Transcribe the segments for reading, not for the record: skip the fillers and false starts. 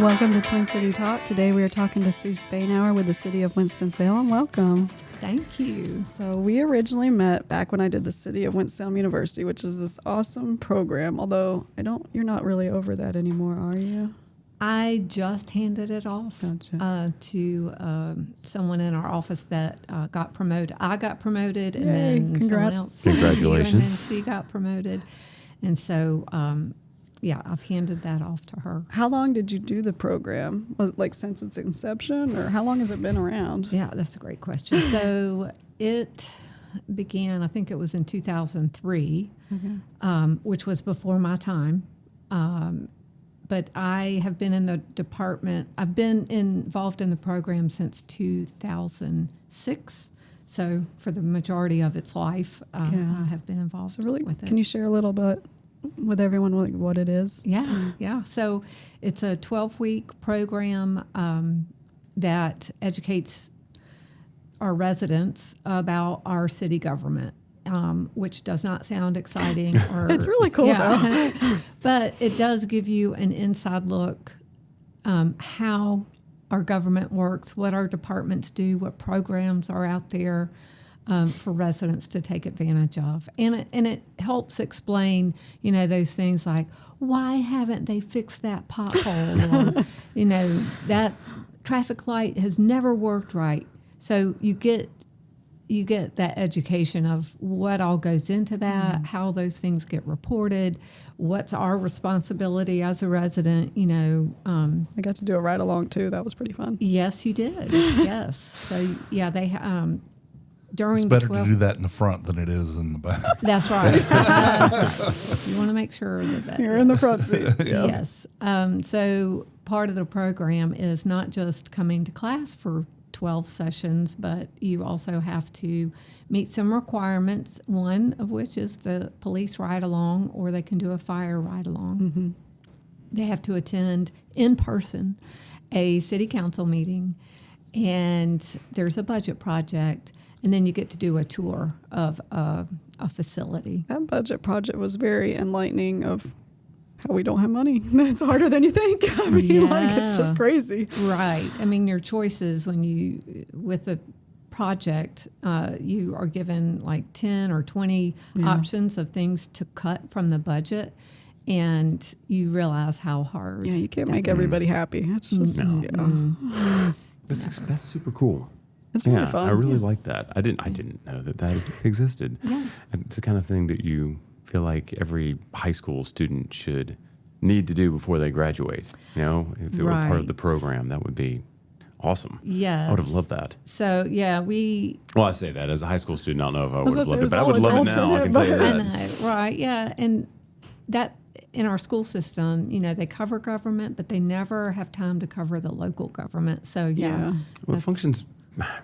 Welcome to Twin City Talk. Today we are talking to Sue Spainhour with the City of Winston-Salem. Welcome. Thank you. So we originally met back when I did the City of Winston-Salem University, which is this awesome program. Although you're not really over that anymore, are you? I just handed it off to someone in our office that got promoted. I got promoted, and then Congrats. someone else. Congratulations. And then she got promoted. And so, I've handed that off to her. How long did you do the program? Was it like since its inception, or how long has it been around? Yeah, that's a great question. So it began, I think it was in 2003, which was before my time. But I have been in the department. I've been involved in the program since 2006. So for the majority of its life, I have been involved with it. Can you share a little bit with everyone what it is? Yeah. So it's a 12-week program that educates our residents about our city government. Which does not sound exciting. It's really cool, though. But it does give you an inside look how our government works, what our departments do, what programs are out there for residents to take advantage of. And it helps explain, those things like, why haven't they fixed that pothole? Or, that traffic light has never worked right. So you get that education of what all goes into that, how those things get reported, what's our responsibility as a resident, I got to do a ride along too. That was pretty fun. Yes, you did. Yes. So, they during it's better to do that in the front than it is in the back. That's right. That's right. You want to make sure that you're in the front seat. Yeah. Yes. So part of the program is not just coming to class for 12 sessions, but you also have to meet some requirements, one of which is the police ride-along, or they can do a fire ride-along. Mm-hmm. They have to attend in person a city council meeting, and there's a budget project, and then you get to do a tour of a facility. That budget project was very enlightening of how we don't have money. It's harder than you think. I mean, it's just crazy. Right. I mean, your choices with the project, you are given like 10 or 20 options of things to cut from the budget, and you realize how hard. Yeah, you can't make everybody happy. It's just, That's super cool. It's really fun. I really like that. I didn't know that existed. Yeah. It's the kind of thing that you feel like every high school student should need to do before they graduate. If they were part of the program, that would be awesome. Yes. I would have loved that. So, Well, I say that as a high school student, I don't know if I would have loved it, it, but I would love it now. I can tell you that. I know, right, yeah. And that, in our school system, they cover government, but they never have time to cover the local government. So, Well, it functions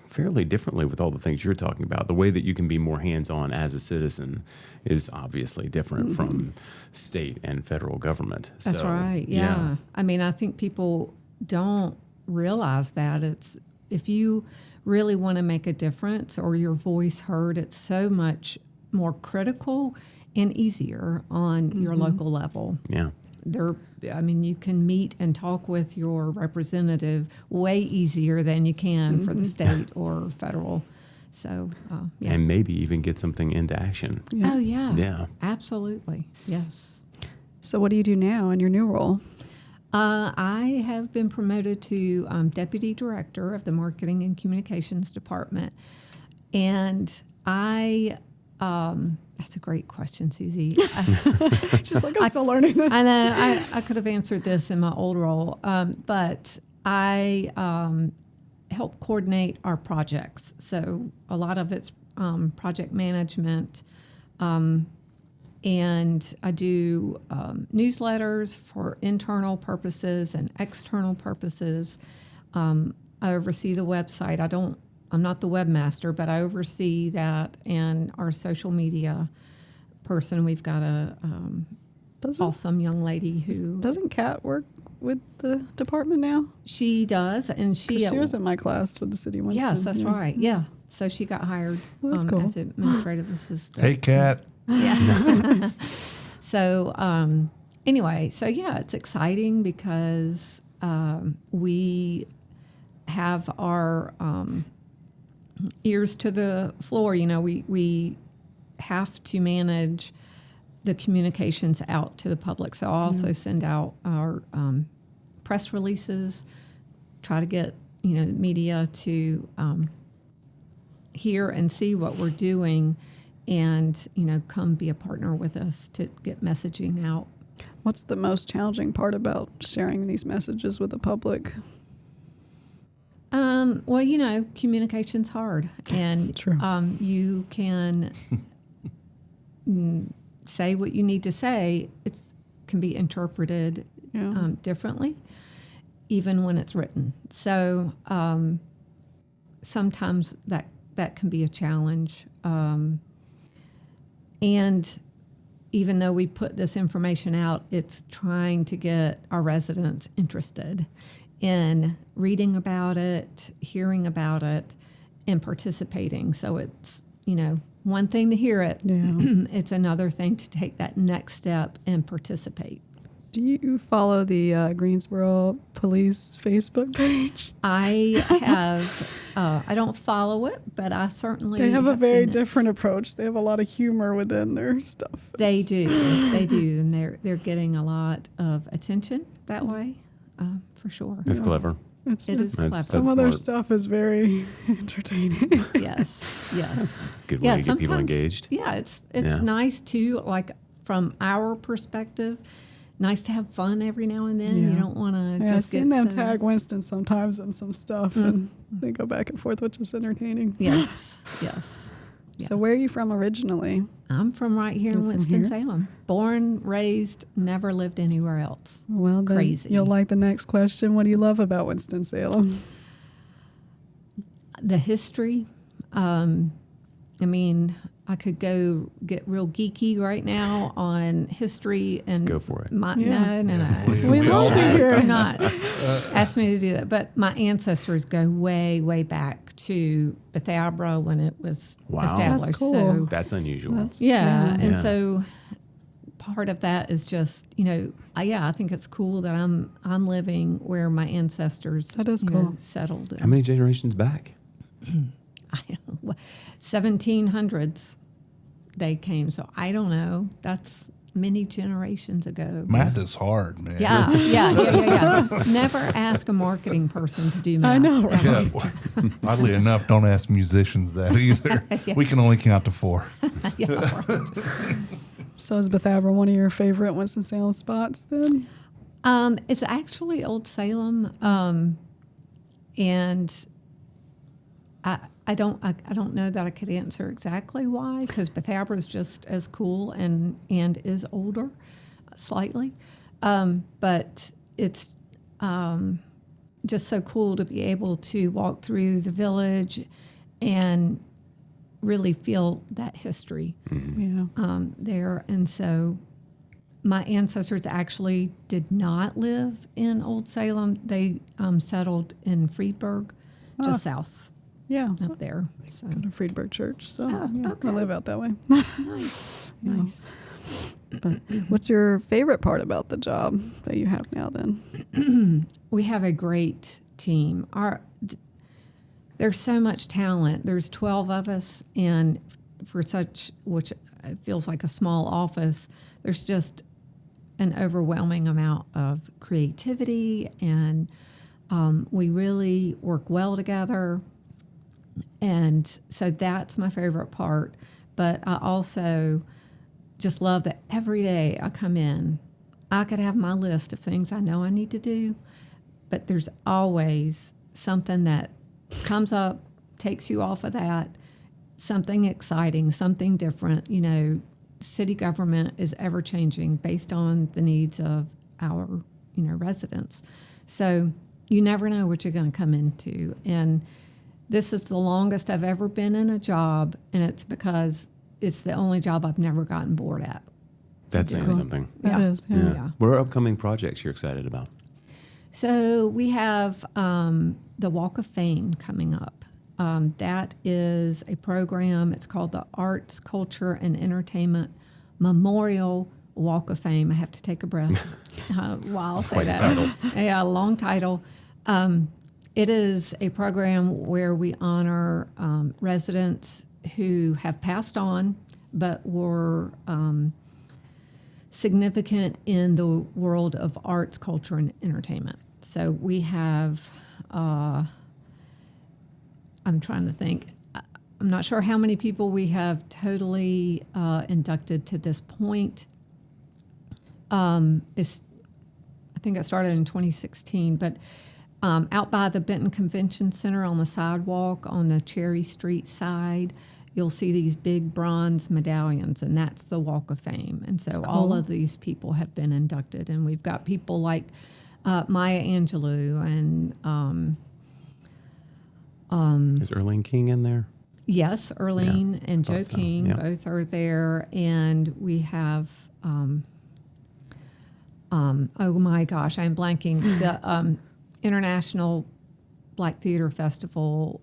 fairly differently with all the things you're talking about. The way that you can be more hands-on as a citizen is obviously different from state and federal government. That's right, yeah. I mean, I think people don't realize that. It's if you really want to make a difference or your voice heard, it's so much more critical and easier on your local level. Yeah. You can meet and talk with your representative way easier than you can for the state or federal. So, And maybe even get something into action. Yeah. Oh, yeah. Yeah. Absolutely. Yes. So what do you do now in your new role? I have been promoted to Deputy Director of the Marketing and Communications Department. And that's a great question, Suzy. She's like, I'm still learning this. I know. I could have answered this in my old role, but I help coordinate our projects. So a lot of it's project management, and I do newsletters for internal purposes and external purposes. I oversee the website. I'm not the webmaster, but I oversee that and our social media person. We've got a awesome young lady who... Doesn't Kat work with the department now? She does, and she was in my class with the City of Winston. Yes, that's right. Yeah, So she got hired Well, that's cool. as administrative assistant. Hey, Kat. Yeah. So anyway, so yeah, it's exciting because we have our ears to the floor. You know, we have to manage the communications out to the public. So I also send out our press releases, try to get, you know, the media to hear and see what we're doing and, you know, come be a partner with us to get messaging out. What's the most challenging part about sharing these messages with the public? Well, you know, communication's hard, and True. You can say what you need to say. It can be interpreted Yeah. differently, even when it's written. So sometimes that can be a challenge. And even though we put this information out, it's trying to get our residents interested in reading about it, hearing about it, and participating. So it's, you know, one thing to hear it. Yeah. It's another thing to take that next step and participate. Do you follow the Greensboro Police Facebook page? I have, I don't follow it, but I certainly They have a very seen it. different approach. They have a lot of humor within their stuff. They It's- do, and they're getting a lot of attention that way, for sure. That's clever. It's, It is it's- clever. some That's of their smart. stuff is very entertaining. Yes. Good way to get people sometimes- engaged. Yeah, it's Yeah. nice too. Like from our perspective, nice to have fun every now and then. You Yeah. don't want to Yeah, I've just seen get them so- tag Winston sometimes in some stuff, and they go back and forth, which is entertaining. Yes. So where are you from originally? I'm from right here in You're from Winston-Salem. Born, raised, never lived anywhere else. Well, then Crazy. you'll like the next question. What do you love about Winston-Salem? The history. I mean, I could go get real geeky right now on history and Go for it. Yeah. No. We love to hear Do it. not ask me to do that. But my ancestors go way, way back to Bethabara when it was Wow. established. That's cool. So That's unusual. yeah, and Yeah. so part of that is just, you know, I think it's cool that I'm living where my ancestors That is you know, cool. settled. How many generations back? I don't know, 1700s they came, so I don't know. That's many generations ago. Math is hard, man. Yeah. Never ask a marketing person to do math. I know, right? Yeah. Oddly enough, don't ask musicians that either. We can only count to 4. Yeah, right. So is Bethabara one of your favorite Winston-Salem spots then? It's actually Old Salem, and I don't know that I could answer exactly why, because Bethabara is just as cool and is older, slightly, but it's just so cool to be able to walk through the village and really feel that history Yeah. there. And so my ancestors actually did not live in Old Salem. They settled in Friedberg, just south Yeah. up there. So Go to Friedberg Church. So Oh, yeah, okay. I live out that way. nice. But what's your favorite part about the job that you have now then? We have a great team. There's so much talent. There's 12 of us, and for such, which feels like a small office, there's just an overwhelming amount of creativity, and we really work well together. And so that's my favorite part. But I also just love that every day I come in, I could have my list of things I know I need to do, but there's always something that comes up, takes you off of that, something exciting, something different. You know, city government is ever changing based on the needs of our, you know, residents. So you never know what you're going to come into. And this is the longest I've ever been in a job, and it's because it's the only job I've never gotten bored at. That's saying Cool. something. That Yeah. is, yeah. Yeah. What are upcoming projects you're excited about? So we have the Walk of Fame coming up. That is a program. It's called the Arts, Culture, and Entertainment Memorial Walk of Fame. I have to take a breath while I say Quite a that. title. Yeah, a long title. It is a program where we honor residents who have passed on but were significant in the world of arts, culture, and entertainment. So we have, I'm trying to think, I'm not sure how many people we have totally inducted to this point. I think it started in 2016, but out by the Benton Convention Center on the sidewalk on the Cherry Street side, you'll see these big bronze medallions, and that's the Walk of Fame. And so all of these people have been inducted, and we've got people like Maya Angelou and Is Erling King in there? yes, Erlene and Joe thought so, King, yeah. both are there, and we have oh my gosh, I'm blanking, the International Black Theater Festival.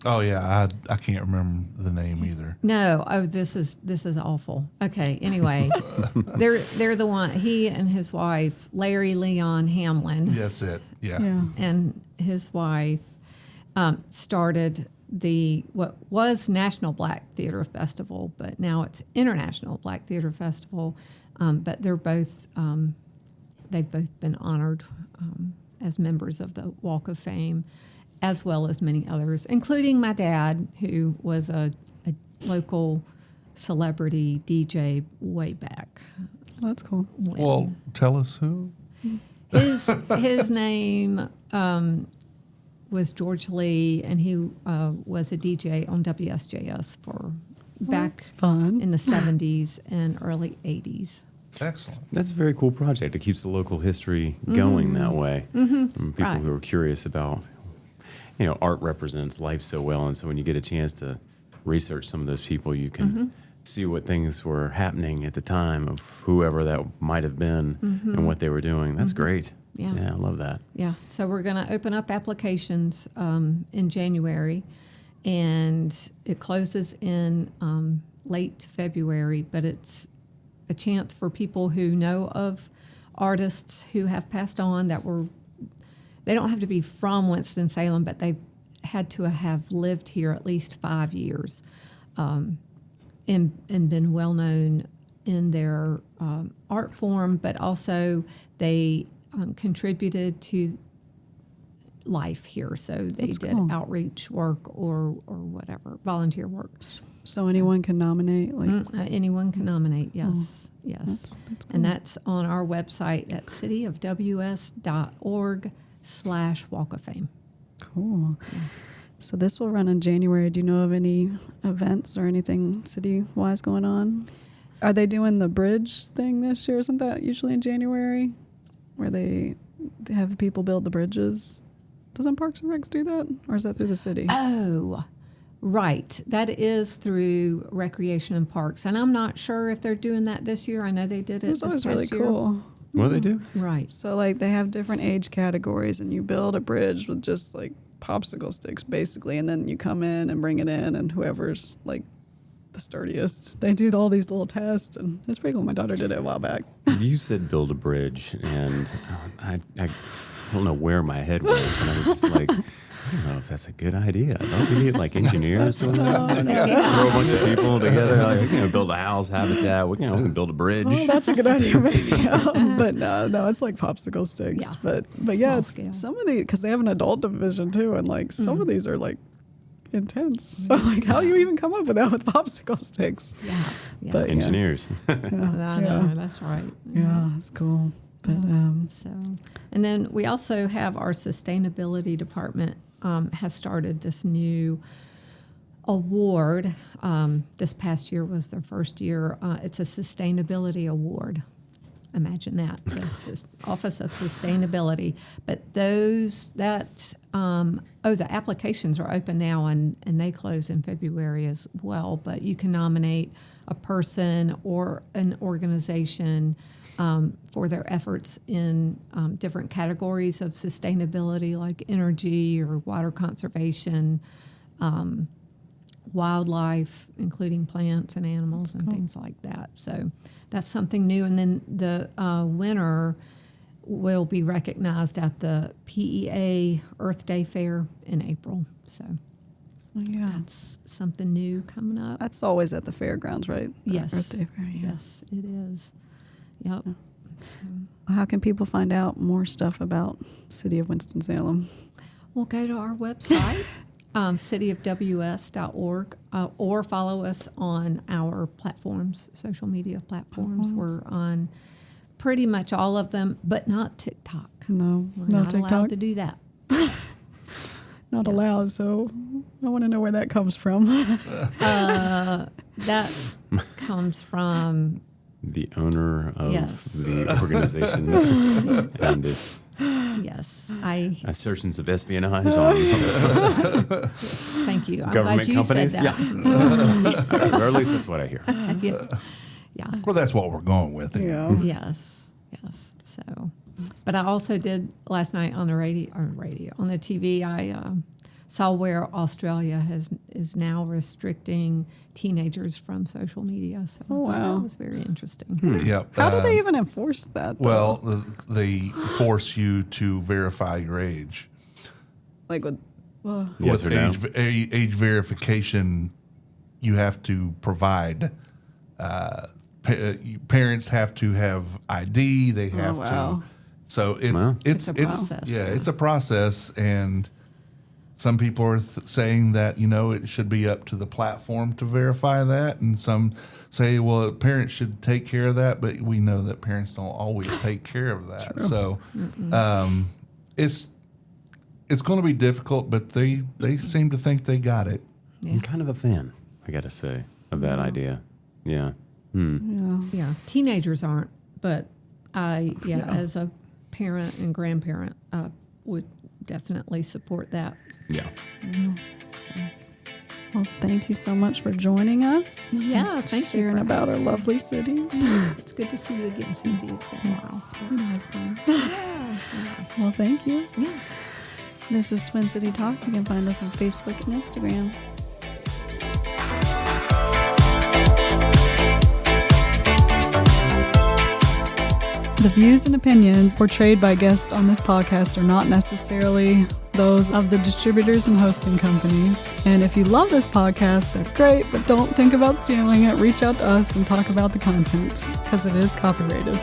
Oh yeah, I can't remember the name either. No, this is awful. Okay, anyway, they're the one. He and his wife, Larry Leon Hamlin, That's it. Yeah. Yeah. and his wife started what was National Black Theater Festival, but now it's International Black Theater Festival. But they're both they've both been honored as members of the Walk of Fame, as well as many others, including my dad, who was a local celebrity DJ way back. Oh, that's cool. when. Well, tell us who. His name was George Lee, and he was a DJ on WSJS for back That's fun. in the 70s and early 80s. Excellent. That's a very cool project. It keeps the local history going that way. And people Right. who are curious about, art represents life so well. And so when you get a chance to research some of those people, you can see what things were happening at the time of whoever that might have been and what they were doing. That's great. Yeah. I love that. Yeah, so we're going to open up applications in January, and it closes in late February, but it's a chance for people who know of artists who have passed on they don't have to be from Winston-Salem, but they had to have lived here at least 5 years and been well known in their art form, but also they contributed to life here. So they That's did cool. outreach work or whatever, volunteer work. So anyone can nominate, like, Anyone can nominate, yes, yes. that's And that's on our website at cityofws.org/Walk of Fame. cool. So this will run in January. Do you know of any events or anything city-wise going on? Are they doing the bridge thing this year? Isn't that usually in January, where they have people build the bridges? Doesn't Parks and Recs do that, or is that through the city? Oh, right. That is through Recreation and Parks. And I'm not sure if they're doing that this year. I know they did it It was this always past really year. cool. What do they do? Right. So like they have different age categories, and you build a bridge with just like popsicle sticks basically, and then you come in and bring it in, and whoever's like the sturdiest, they do all these little tests, and it's pretty cool. My daughter did it a while back. You said build a bridge, and I don't know where my head went, and I was just like, I don't know if that's a good idea. Don't you need like engineers doing that? Throw a bunch of people together, like, build a house, habitat. We can build a bridge. Oh, that's a good idea, maybe. But no, it's like popsicle sticks. Yeah. But yeah, Small it's, scale. some of these, because they have an adult division too, and like some of these are like intense. So like, how do you even come up with that with popsicle sticks? Yeah. Yeah. But Engineers. I know, that's right. yeah, it's cool. But So, and then we also have our sustainability department has started this new award. This past year was their first year. It's a sustainability award. Imagine that, the Office of Sustainability. But the applications are open now, and they close in February as well. But you can nominate a person or an organization for their efforts in different categories of sustainability, like energy or water conservation, wildlife, including plants and animals and things like that. So that's something new. And then the winner will be recognized at the PEA Earth Day Fair in April. So Yeah. that's something new coming up. That's always at the fairgrounds, right? The Yes. Earth Day Fair, yeah. Yes, it is. Yep. So How can people find out more stuff about City of Winston-Salem? we'll go to our website, cityofws.org, or follow us on our platforms, social media platforms. We're on pretty much all of them, but not TikTok. No, We're no not allowed TikTok. to do that. Not allowed, so I want to know where that comes from. That comes from The owner of Yes. the organization and its yes. assertions of espionage on Thank you. I'm government glad you companies. said that. Or at least that's what I hear. Yeah. Well, that's what we're going with. Yeah. Yes. So, but I also did last night on the radio, on the TV. I saw where Australia is now restricting teenagers from social media. So Oh, I thought wow. that was very interesting. Yep. How do they even enforce that? Though? Well, they force you to verify your age. Like with, Yes With or no? age verification, you have to provide. Parents have to have ID. They have wow. to. So Wow. It's a process, Yeah, yeah. it's a process, and some people are saying that it should be up to the platform to verify that, and some say, well, parents should take care of that, but we know that parents don't always take care of that. So it's going to be difficult, but they seem to think they got it. I'm kind of a fan, I got to say, of that idea. Yeah. Yeah, teenagers aren't, but as a parent and grandparent, I would definitely support that. Yeah. So, Well, thank you so much for joining us. yeah, thank you Sharing for about our having lovely city. us. It's good to see you again, Suzy. It's been a Thanks. while. It has been. Well, thank you. Yeah. This is Twin City Talk. You can find us on Facebook and Instagram. The views and opinions portrayed by guests on this podcast are not necessarily those of the distributors and hosting companies. And if you love this podcast, that's great, but don't think about stealing it. Reach out to us and talk about the content because it is copyrighted.